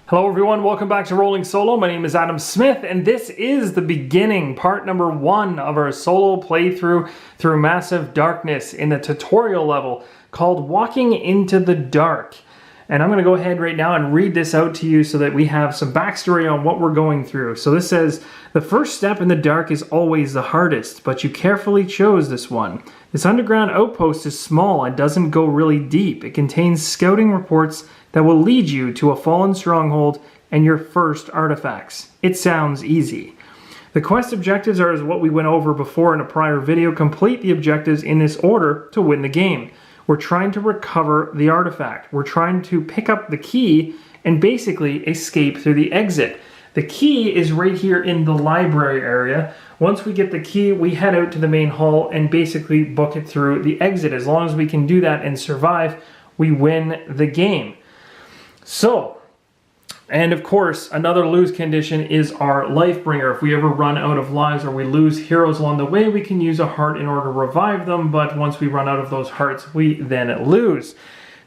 Hello everyone, welcome back to Rolling Solo. My name is Adam Smith and this is the beginning, part number 1 of our solo playthrough through Massive Darkness in the tutorial level called Walking into the Dark. And I'm going to go ahead right now and read this out to you so that we have some backstory on what we're going through. So this says, the first step in the dark is always the hardest, but you carefully chose this one. This underground outpost is small and doesn't go really deep. It contains scouting reports that will lead you to a fallen stronghold and your first artifacts. It sounds easy. The quest objectives are as what we went over before in a prior video. Complete the objectives in this order to win the game. We're trying to recover the artifact. We're trying to pick up the key and basically escape through the exit. The key is right here in the library area. Once we get the key, we head out to the main hall and basically book it through the exit. As long as we can do that and survive, we win the game. So, and of course, another lose condition is our life bringer. If we ever run out of lives or we lose heroes along the way, we can use a heart in order to revive them, but once we run out of those hearts, we then lose.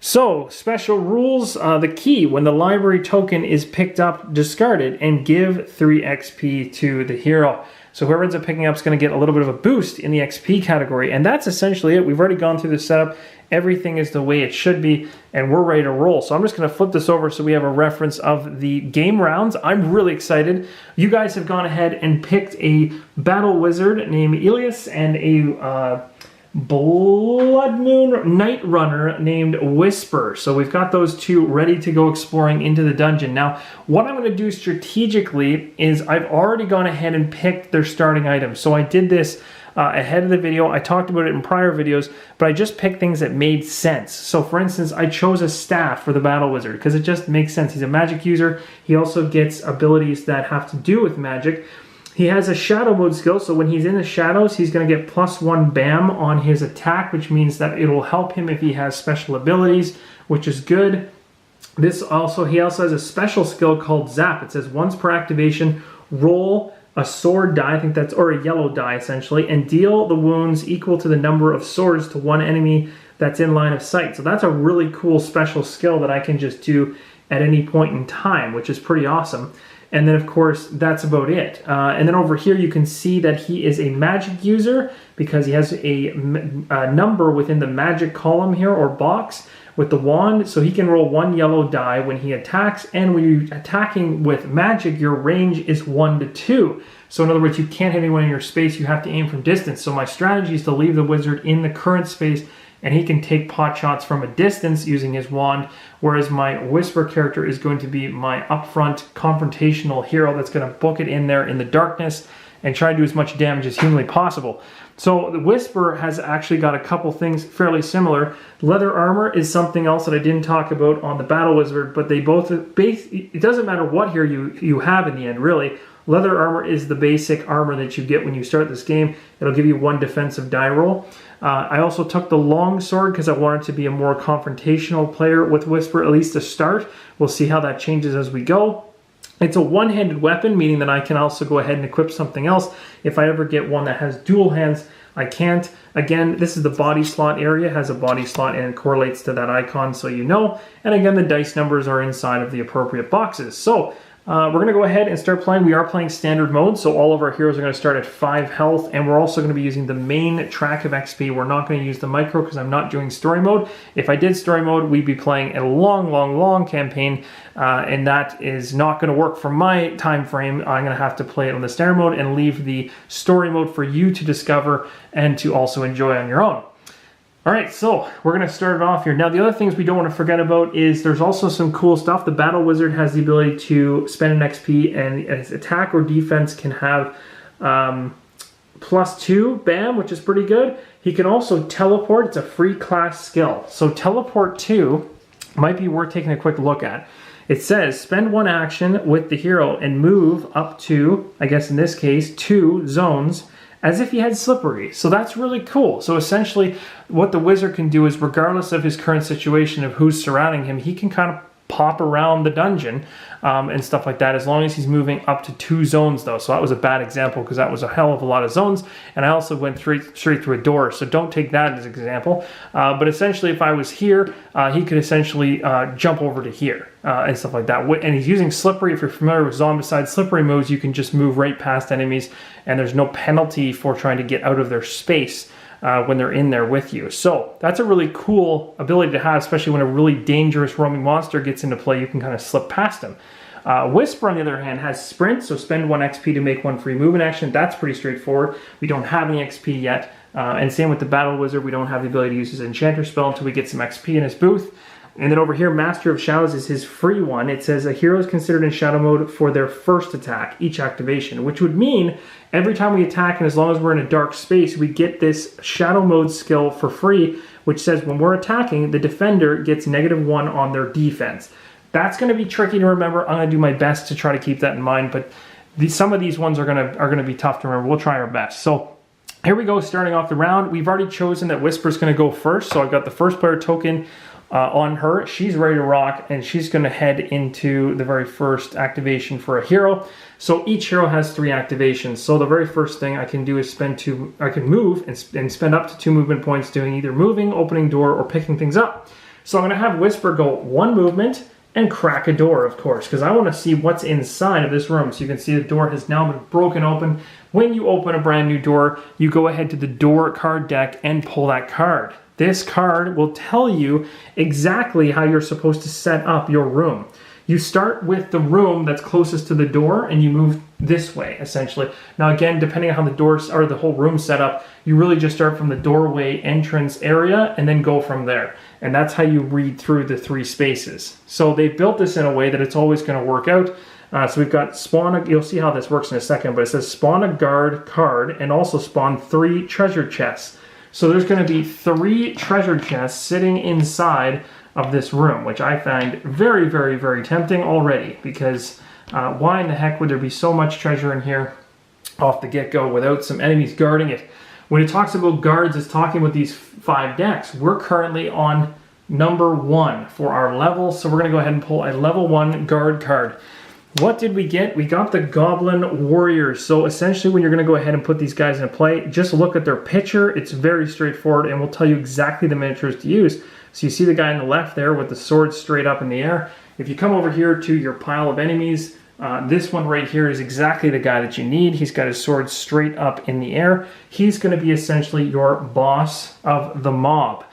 So, special rules, the key, when the library token is picked up, discard it, and give 3 XP to the hero. So whoever ends up picking up is going to get a little bit of a boost in the XP category, and that's essentially it. We've already gone through the setup. Everything is the way it should be, and we're ready to roll. So I'm just going to flip this over so we have a reference of the game rounds. I'm really excited. You guys have gone ahead and picked a battle wizard named Elias and a Blood Moon Night Runner named Whisper. So we've got those two ready to go exploring into the dungeon. Now, what I'm going to do strategically is I've already gone ahead and picked their starting items. So I did this ahead of the video. I talked about it in prior videos, but I just picked things that made sense. So for instance, I chose a staff for the battle wizard because it just makes sense. He's a magic user. He also gets abilities that have to do with magic. He has a shadow mode skill, so when he's in the shadows, he's going to get +1 BAM on his attack, which means that it'll help him if he has special abilities, which is good. He also has a special skill called Zap. It says once per activation, roll a sword die, I think that's, or a yellow die essentially, and deal the wounds equal to the number of swords to one enemy that's in line of sight. So that's a really cool special skill that I can just do at any point in time, which is pretty awesome. And then, of course, that's about it. And then over here, you can see that he is a magic user because he has a number within the magic column here, or box, with the wand. So he can roll 1 yellow die when he attacks. And when you're attacking with magic, your range is 1 to 2. So in other words, you can't hit anyone in your space. You have to aim from distance. So my strategy is to leave the wizard in the current space, and he can take pot shots from a distance using his wand, whereas my Whisper character is going to be my upfront confrontational hero that's going to book it in there in the darkness and try to do as much damage as humanly possible. So the Whisper has actually got a couple things fairly similar. Leather armor is something else that I didn't talk about on the battle wizard, but they both, it doesn't matter what hero you have in the end, really. Leather armor is the basic armor that you get when you start this game. It'll give you 1 defensive die roll. I also took the long sword because I wanted to be a more confrontational player with Whisper, at least to start. We'll see how that changes as we go. It's a one-handed weapon, meaning that I can also go ahead and equip something else. If I ever get one that has dual hands, I can't. Again, this is the body slot area, has a body slot, and it correlates to that icon, so you know. And again, the dice numbers are inside of the appropriate boxes. So we're going to go ahead and start playing. We are playing standard mode, so all of our heroes are going to start at 5 health, and we're also going to be using the main track of XP. We're not going to use the micro because I'm not doing story mode. If I did story mode, we'd be playing a long campaign, and that is not going to work for my time frame. I'm going to have to play it on the standard mode and leave the story mode for you to discover and to also enjoy on your own. Alright, so we're going to start it off here. Now, the other things we don't want to forget about is there's also some cool stuff. The Battle Wizard has the ability to spend an XP, and its attack or defense can have +2 BAM, which is pretty good. He can also teleport. It's a free class skill. So teleport 2 might be worth taking a quick look at. It says spend 1 action with the hero and move up to, I guess in this case, 2 zones as if he had slippery. So that's really cool. So essentially what the wizard can do is, regardless of his current situation of who's surrounding him, he can kind of hop around the dungeon and stuff like that, as long as he's moving up to 2 zones though. So that was a bad example because that was a hell of a lot of zones, and I also went straight through a door, so don't take that as an example. But essentially, if I was here, he could essentially jump over to here and stuff like that. And he's using slippery. If you're familiar with Zombicide, slippery moves, you can just move right past enemies, and there's no penalty for trying to get out of their space when they're in there with you. So that's a really cool ability to have, especially when a really dangerous roaming monster gets into play. You can kind of slip past him. Whisper, on the other hand, has sprint, so spend 1 XP to make 1 free movement action. That's pretty straightforward. We don't have any XP yet. And same with the Battle Wizard. We don't have the ability to use his Enchanter spell until we get some XP in his booth. And then over here, Master of Shadows is his free one. It says a hero is considered in shadow mode for their first attack, each activation, which would mean every time we attack, and as long as we're in a dark space, we get this shadow mode skill for free, which says when we're attacking, the defender gets -1 on their defense. That's going to be tricky to remember. I'm going to do my best to try to keep that in mind, but some of these ones are going to be tough to remember. We'll try our best. So here we go, starting off the round. We've already chosen that Whisper's going to go first, so I've got the first player token on her. She's ready to rock, and she's going to head into the very first activation for a hero. So each hero has 3 activations. So the very first thing I can do is I can move and spend up to 2 movement points doing either moving, opening door, or picking things up. So I'm going to have Whisper go 1 movement and crack a door, of course, because I want to see what's inside of this room. So you can see the door has now been broken open. When you open a brand new door, you go ahead to the door card deck and pull that card. This card will tell you exactly how you're supposed to set up your room. You start with the room that's closest to the door, and you move this way, essentially. Now, again, depending on how the doors or the whole room set up, you really just start from the doorway entrance area and then go from there. And that's how you read through the 3 spaces. So they've built this in a way that it's always going to work out. So we've got spawn, you'll see how this works in a second, but it says spawn a guard card and also spawn 3 treasure chests. So there's going to be 3 treasure chests sitting inside of this room, which I find very, very, very tempting already, because why in the heck would there be so much treasure in here off the get-go without some enemies guarding it? When it talks about guards, it's talking about these 5 decks. We're currently on number 1 for our level, so we're going to go ahead and pull a level 1 guard card. What did we get? We got the Goblin Warriors. So essentially, when you're going to go ahead and put these guys into play, just look at their picture. It's very straightforward, and we'll tell you exactly the miniatures to use. So you see the guy on the left there with the sword straight up in the air. If you come over here to your pile of enemies, this one right here is exactly the guy that you need. He's got his sword straight up in the air. He's going to be essentially your boss of the mob.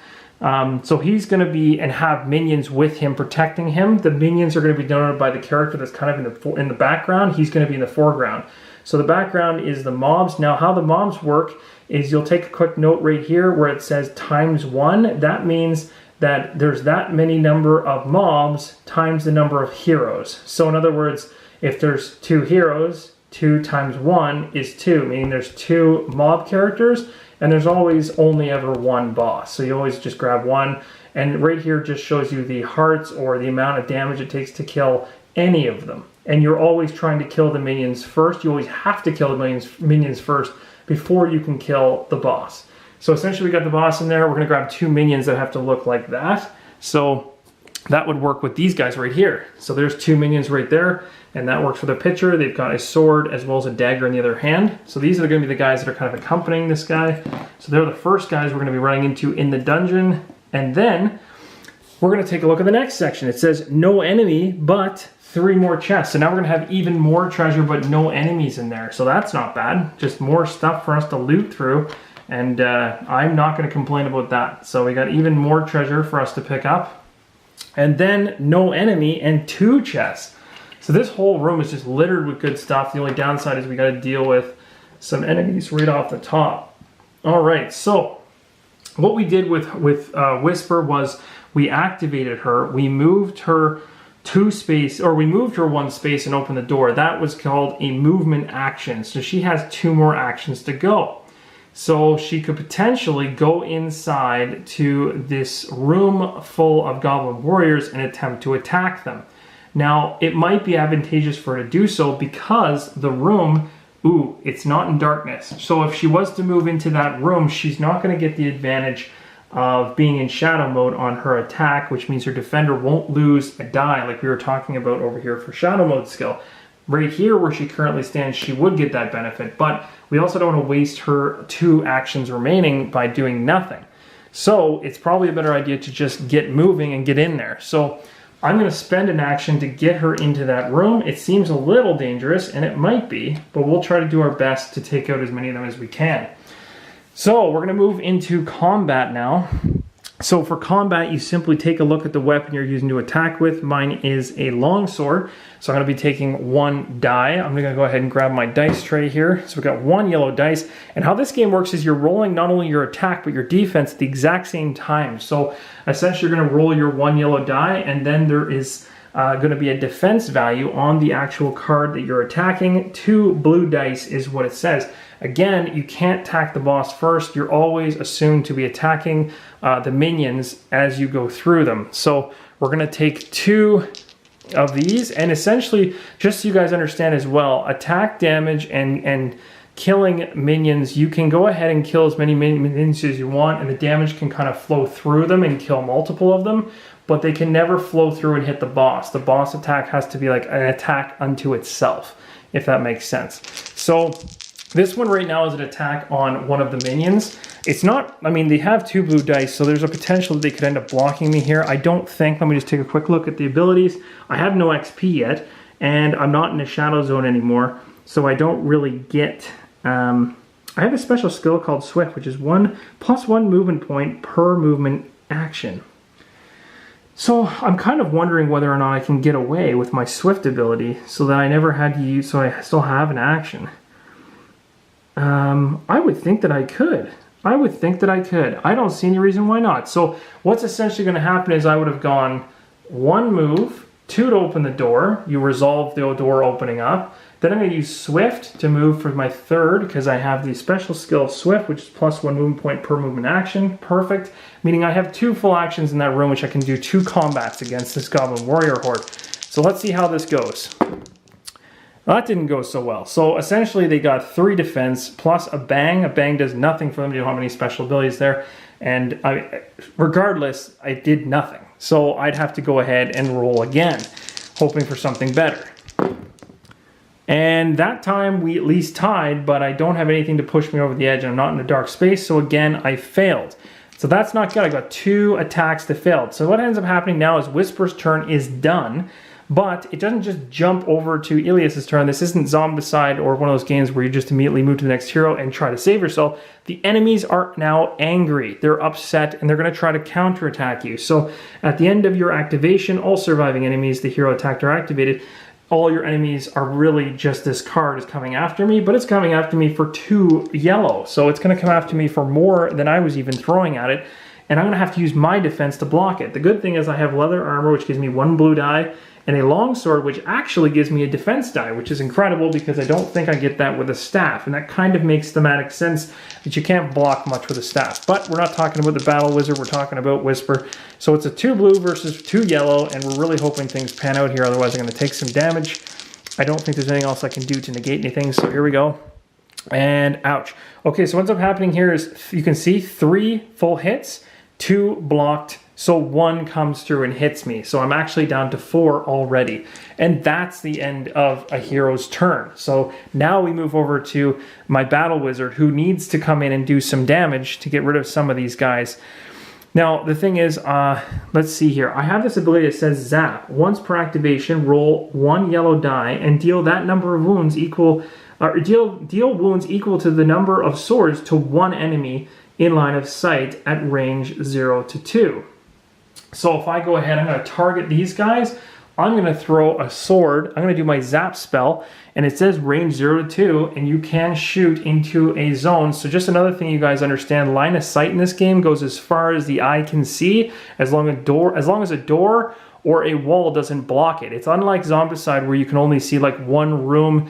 So he's going to be and have minions with him protecting him. The minions are going to be denoted by the character that's kind of in the background. He's going to be in the foreground. So the background is the mobs. Now how the mobs work is you'll take a quick note right here where it says ×1. That means that there's that many number of mobs times the number of heroes. So in other words, if there's 2 heroes, 2 times 1 is 2, meaning there's 2 mob characters, and there's always only ever 1 boss. So you always just grab 1, and right here just shows you the hearts or the amount of damage it takes to kill any of them. And you're always trying to kill the minions first. You always have to kill the minions first before you can kill the boss. So essentially we got the boss in there. We're going to grab 2 minions that have to look like that. So that would work with these guys right here. So there's 2 minions right there, and that works for their picture. They've got a sword as well as a dagger in the other hand. So these are going to be the guys that are kind of accompanying this guy. So they're the first guys we're going to be running into in the dungeon. And then we're going to take a look at the next section. It says no enemy, but 3 more chests. So now we're going to have even more treasure, but no enemies in there. So that's not bad. Just more stuff for us to loot through. And I'm not going to complain about that. So we got even more treasure for us to pick up. And then no enemy and 2 chests. So this whole room is just littered with good stuff. The only downside is we got to deal with some enemies right off the top. All right, so what we did with Whisper was we activated her. We moved her 2 space, or we moved her 1 space and opened the door. That was called a movement action. So she has 2 more actions to go. So she could potentially go inside to this room full of Goblin Warriors and attempt to attack them. Now, it might be advantageous for her to do so because the room, it's not in darkness. So if she was to move into that room, she's not going to get the advantage of being in shadow mode on her attack, which means her defender won't lose a die like we were talking about over here for shadow mode skill. Right here where she currently stands, she would get that benefit, but we also don't want to waste her 2 actions remaining by doing nothing. So it's probably a better idea to just get moving and get in there. So I'm going to spend an action to get her into that room. It seems a little dangerous, and it might be, but we'll try to do our best to take out as many of them as we can. So we're going to move into combat now. So for combat, you simply take a look at the weapon you're using to attack with. Mine is a longsword, so I'm going to be taking 1 die. I'm going to go ahead and grab my dice tray here. So we've got 1 yellow dice, and how this game works is you're rolling not only your attack but your defense at the exact same time. So essentially you're going to roll your 1 yellow die, and then there is going to be a defense value on the actual card that you're attacking. 2 blue dice is what it says. Again, you can't attack the boss first. You're always assumed to be attacking the minions as you go through them. So we're going to take 2 of these, and essentially, just so you guys understand as well, attack damage and killing minions, you can go ahead and kill as many minions as you want, and the damage can kind of flow through them and kill multiple of them, but they can never flow through and hit the boss. The boss attack has to be like an attack unto itself, if that makes sense. So this one right now is an attack on one of the minions. It's not, I mean, they have 2 blue dice, so there's a potential that they could end up blocking me here. I don't think, let me just take a quick look at the abilities. I have no XP yet, and I'm not in a shadow zone anymore, so I don't really get, I have a special skill called Swift, which is +1 movement point per movement action. So I'm kind of wondering whether or not I can get away with my Swift ability so that I never had to use, so I still have an action. I would think that I could. I don't see any reason why not. So what's essentially going to happen is I would have gone 1 move, 2 to open the door. You resolve the door opening up. Then I'm going to use Swift to move for my 3rd because I have the special skill Swift, which is +1 movement point per movement action. Perfect. Meaning I have 2 full actions in that room, which I can do 2 combats against this Goblin Warrior Horde. So let's see how this goes. Well, that didn't go so well. So essentially they got 3 defense plus a bang. A bang does nothing for them. You don't have any special abilities there. And regardless, I did nothing. So I'd have to go ahead and roll again, hoping for something better. And that time we at least tied, but I don't have anything to push me over the edge. I'm not in a dark space, so again, I failed. So that's not good. I got 2 attacks that failed. So what ends up happening now is Whisper's turn is done. But it doesn't just jump over to Elias's turn. This isn't Zombicide or one of those games where you just immediately move to the next hero and try to save yourself. The enemies are now angry. They're upset, and they're going to try to counterattack you. So at the end of your activation, all surviving enemies, the hero attacked are activated. All your enemies are really just this card is coming after me, but it's coming after me for 2 yellow. So it's going to come after me for more than I was even throwing at it. And I'm going to have to use my defense to block it. The good thing is I have leather armor, which gives me 1 blue die, and a longsword, which actually gives me a defense die, which is incredible because I don't think I get that with a staff. And that kind of makes thematic sense that you can't block much with a staff. But we're not talking about the Battle Wizard, we're talking about Whisper. So it's a 2 blue versus 2 yellow, and we're really hoping things pan out here, otherwise I'm going to take some damage. I don't think there's anything else I can do to negate anything, so here we go. And ouch. Okay, so what's up happening here is you can see 3 full hits, 2 blocked, so 1 comes through and hits me. So I'm actually down to 4 already. And that's the end of a hero's turn. So now we move over to my Battle Wizard, who needs to come in and do some damage to get rid of some of these guys. Now, the thing is, let's see here. I have this ability that says Zap. Once per activation, roll 1 yellow die and deal that number of wounds equal, or deal wounds equal to the number of swords to 1 enemy in line of sight at range 0 to 2. So if I go ahead, I'm going to target these guys. I'm going to throw a sword. I'm going to do my zap spell, and it says range 0 to 2, and you can shoot into a zone. So just another thing you guys understand, line of sight in this game goes as far as the eye can see, as long as a door or a wall doesn't block it. It's unlike Zombicide where you can only see like 1 room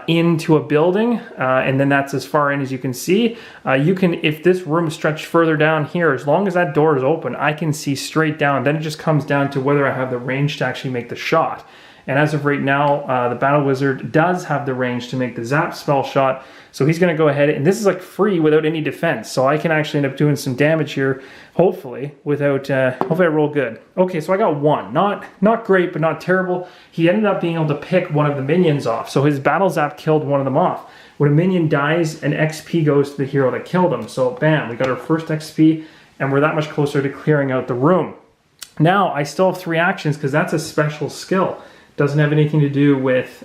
into a building, and then that's as far in as you can see. You can, if this room stretched further down here, as long as that door is open, I can see straight down. Then it just comes down to whether I have the range to actually make the shot. And as of right now, the Battle Wizard does have the range to make the zap spell shot. So he's going to go ahead, and this is like free without any defense. So I can actually end up doing some damage here, hopefully, without, hopefully I roll good. Okay, so I got 1. Not great, but not terrible. He ended up being able to pick one of the minions off. So his Battle Zap killed one of them off. When a minion dies, an XP goes to the hero that killed him. So bam, we got our first XP, and we're that much closer to clearing out the room. Now, I still have 3 actions because that's a special skill. Doesn't have anything to do with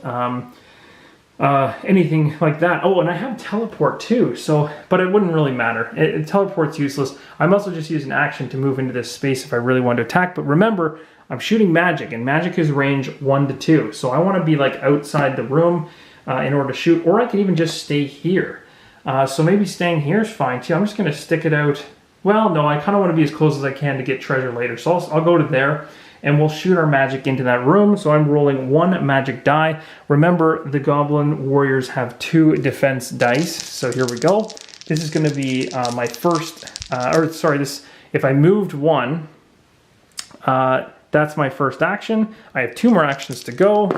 anything like that. Oh, and I have teleport too, so, but it wouldn't really matter. Teleport's useless. I'm also just using action to move into this space if I really want to attack. But remember, I'm shooting magic, and magic is range 1 to 2. So I want to be like outside the room in order to shoot, or I can even just stay here. So maybe staying here is fine too. I'm just going to stick it out. Well, no, I kind of want to be as close as I can to get treasure later. So I'll go to there, and we'll shoot our magic into that room. So I'm rolling 1 magic die. Remember, the Goblin Warriors have 2 defense dice. So here we go. This is going to be my first, if I moved 1, that's my first action. I have 2 more actions to go.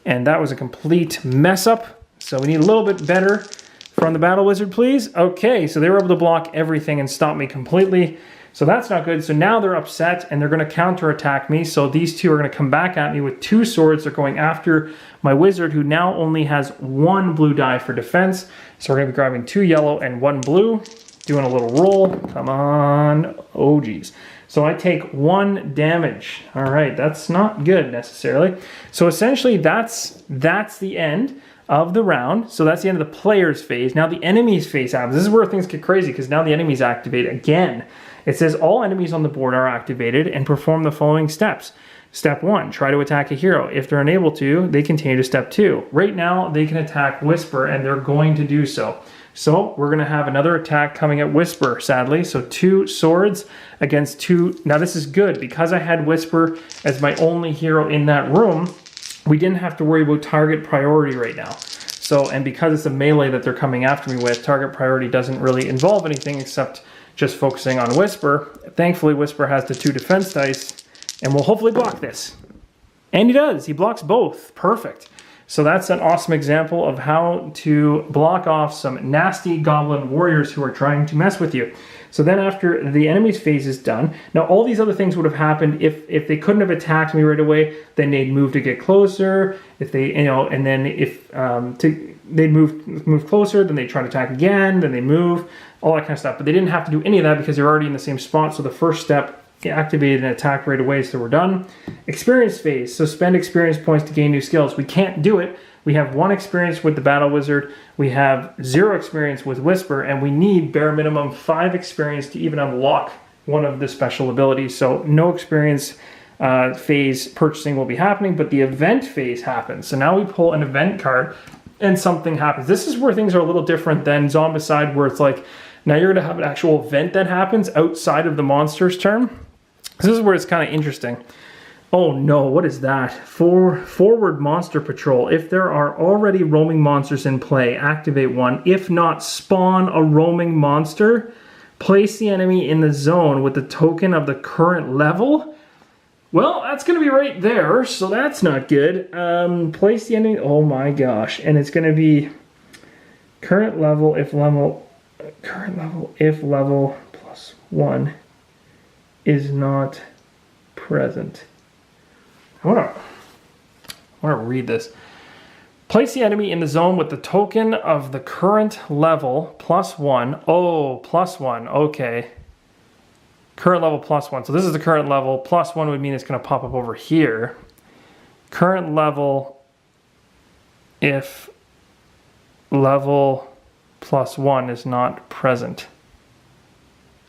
And that was a complete mess up. So we need a little bit better from the Battle Wizard, please. Okay, so they were able to block everything and stop me completely. So that's not good. So now they're upset and they're going to counterattack me. So these 2 are going to come back at me with 2 swords. They're going after my wizard, who now only has 1 blue die for defense. So we're going to be grabbing 2 yellow and 1 blue. Doing a little roll. Come on. Oh, geez. So I take 1 damage. All right, that's not good necessarily. So essentially that's the end of the round. So that's the end of the player's phase. Now the enemy's phase happens. This is where things get crazy, because now the enemies activate again. It says all enemies on the board are activated and perform the following steps. Step 1, try to attack a hero. If they're unable to, they continue to step 2. Right now, they can attack Whisper, and they're going to do so. So we're going to have another attack coming at Whisper, sadly. So 2 swords against 2. Now this is good, because I had Whisper as my only hero in that room. We didn't have to worry about target priority right now. So, and because it's a melee that they're coming after me with, target priority doesn't really involve anything except just focusing on Whisper. Thankfully, Whisper has the 2 defense dice, and will hopefully block this. And he does. He blocks both. Perfect. So that's an awesome example of how to block off some nasty Goblin Warriors who are trying to mess with you. So then after the enemy's phase is done, now all these other things would have happened if they couldn't have attacked me right away. Then they'd move to get closer. If they, and then if they'd move closer, then they try to attack again. Then they move, all that kind of stuff. But they didn't have to do any of that because they're already in the same spot. So the first step, activated an attack right away, so we're done. Experience phase. So spend experience points to gain new skills. We can't do it. We have 1 experience with the Battle Wizard. We have 0 experience with Whisper, and we need bare minimum 5 experience to even unlock one of the special abilities. So no experience phase purchasing will be happening, but the event phase happens. So now we pull an event card and something happens. This is where things are a little different than Zombicide, where it's like, now you're going to have an actual event that happens outside of the monster's turn. This is where it's kind of interesting. Oh no, what is that? Forward monster patrol. If there are already roaming monsters in play, activate 1. If not, spawn a roaming monster. Place the enemy in the zone with the token of the current level. Well, that's going to be right there, so that's not good. Place the enemy. Oh my gosh, and it's going to be current level if level plus 1 is not present. I want to read this. Place the enemy in the zone with the token of the current level plus 1. Oh, plus 1. Okay. Current level plus 1. So this is the current level. Plus 1 would mean it's going to pop up over here. Current level if level plus 1 is not present.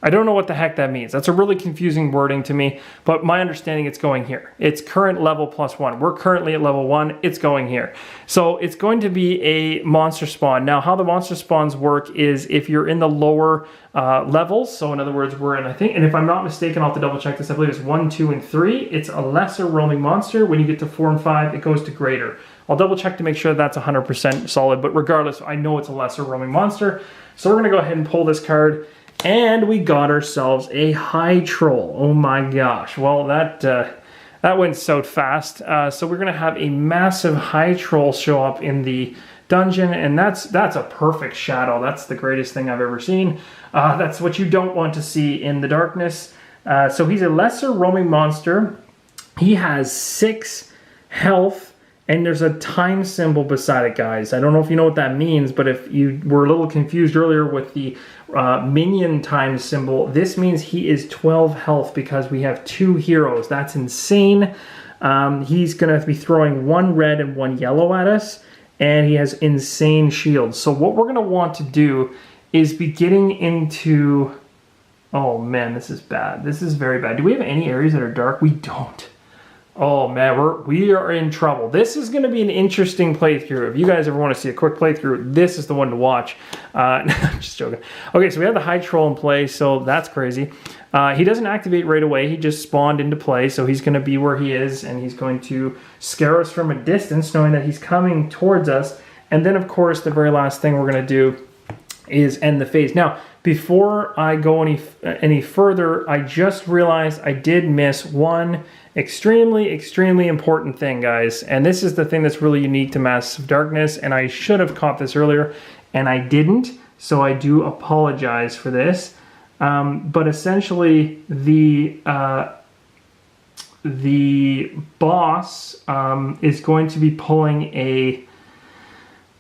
I don't know what the heck that means. That's a really confusing wording to me, but my understanding, it's going here. It's current level plus 1. We're currently at level 1. It's going here. So it's going to be a monster spawn. Now, how the monster spawns work is if you're in the lower levels. So in other words, we're in, I think, and if I'm not mistaken, I'll have to double check this. I believe it's 1, 2, and 3. It's a lesser roaming monster. When you get to 4 and 5, it goes to greater. I'll double check to make sure that's 100% solid, but regardless, I know it's a lesser roaming monster. So we're going to go ahead and pull this card. And we got ourselves a high troll. Oh my gosh. Well, that That went so fast. So we're going to have a massive high troll show up in the dungeon, and that's a perfect shadow. That's the greatest thing I've ever seen. That's what you don't want to see in the darkness. So he's a lesser roaming monster. He has 6 health, and there's a time symbol beside it, guys. I don't know if you know what that means, but if you were a little confused earlier with the minion time symbol, this means he is 12 health because we have 2 heroes. That's insane. He's going to be throwing 1 red and 1 yellow at us, and he has insane shields. So what we're going to want to do is be getting into... Oh man, this is bad. This is very bad. Do we have any areas that are dark? We don't. Oh man, we are in trouble. This is going to be an interesting playthrough. If you guys ever want to see a quick playthrough, this is the one to watch. I'm just joking. Okay, so we have the high troll in play, so that's crazy. He doesn't activate right away. He just spawned into play, so he's going to be where he is, and he's going to scare us from a distance, knowing that he's coming towards us. And then, of course, the very last thing we're going to do is end the phase. Now, before I go any further, I just realized I did miss one extremely important thing, guys. And this is the thing that's really unique to Massive Darkness, and I should have caught this earlier, and I didn't, so I do apologize for this. But essentially, the boss is going to be pulling a...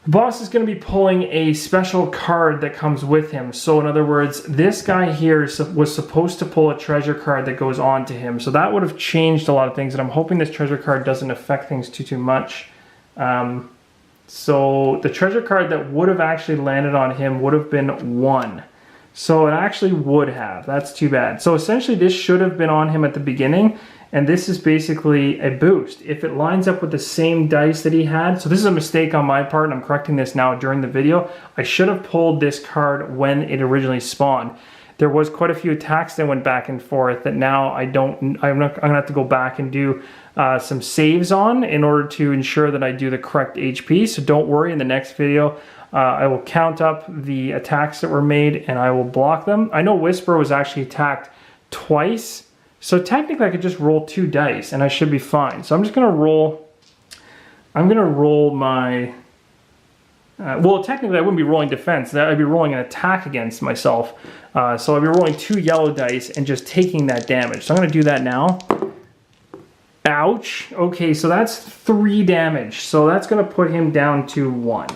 The boss is going to be pulling a special card that comes with him. So in other words, this guy here was supposed to pull a treasure card that goes on to him. So that would have changed a lot of things, and I'm hoping this treasure card doesn't affect things too much. So the treasure card that would have actually landed on him would have been 1. So it actually would have. That's too bad. So essentially this should have been on him at the beginning, and this is basically a boost. If it lines up with the same dice that he had, so this is a mistake on my part, and I'm correcting this now during the video. I should have pulled this card when it originally spawned. There was quite a few attacks that went back and forth that now I'm gonna have to go back and do some saves on in order to ensure that I do the correct HP. So don't worry, in the next video, I will count up the attacks that were made and I will block them. I know Whisper was actually attacked twice, so technically I could just roll 2 dice and I should be fine. So I'm just gonna roll, my, well technically I wouldn't be rolling defense, I'd be rolling an attack against myself. So I'd be rolling 2 yellow dice and just taking that damage. So I'm gonna do that now. Ouch. Okay, so that's 3 damage. So that's gonna put him down to 1.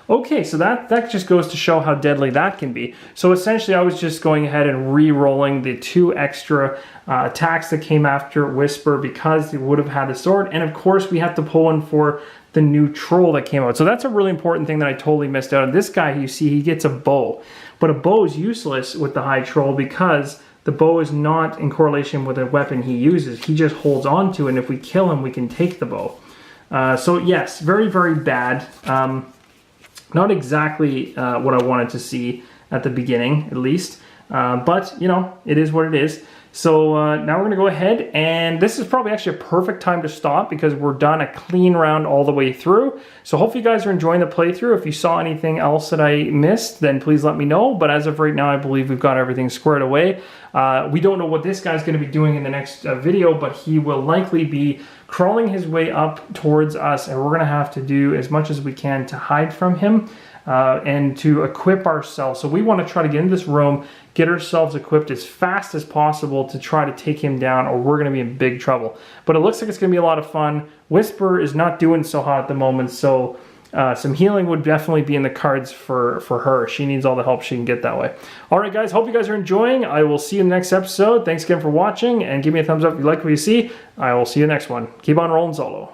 Okay, so that just goes to show how deadly that can be. So essentially I was just going ahead and re-rolling the 2 extra attacks that came after Whisper because they would have had the sword. And of course we have to pull in for the new troll that came out. So that's a really important thing that I totally missed out on. This guy, you see, he gets a bow. But a bow is useless with the high troll because the bow is not in correlation with a weapon he uses. He just holds on to it, and if we kill him, we can take the bow. So yes, very bad. Not exactly what I wanted to see at the beginning, at least. But, you know, it is what it is. So now we're going to go ahead, and this is probably actually a perfect time to stop because we're done a clean round all the way through. So hopefully you guys are enjoying the playthrough. If you saw anything else that I missed, then please let me know. But as of right now, I believe we've got everything squared away. We don't know what this guy's going to be doing in the next video, but he will likely be crawling his way up towards us, and we're going to have to do as much as we can to hide from him. And to equip ourselves. So we want to try to get into this room, get ourselves equipped as fast as possible to try to take him down, or we're going to be in big trouble. But it looks like it's going to be a lot of fun. Whisper is not doing so hot at the moment, so some healing would definitely be in the cards for her. She needs all the help she can get that way. Alright guys, hope you guys are enjoying. I will see you in the next episode. Thanks again for watching, and give me a thumbs up if you like what you see. I will see you in the next one. Keep on rolling solo.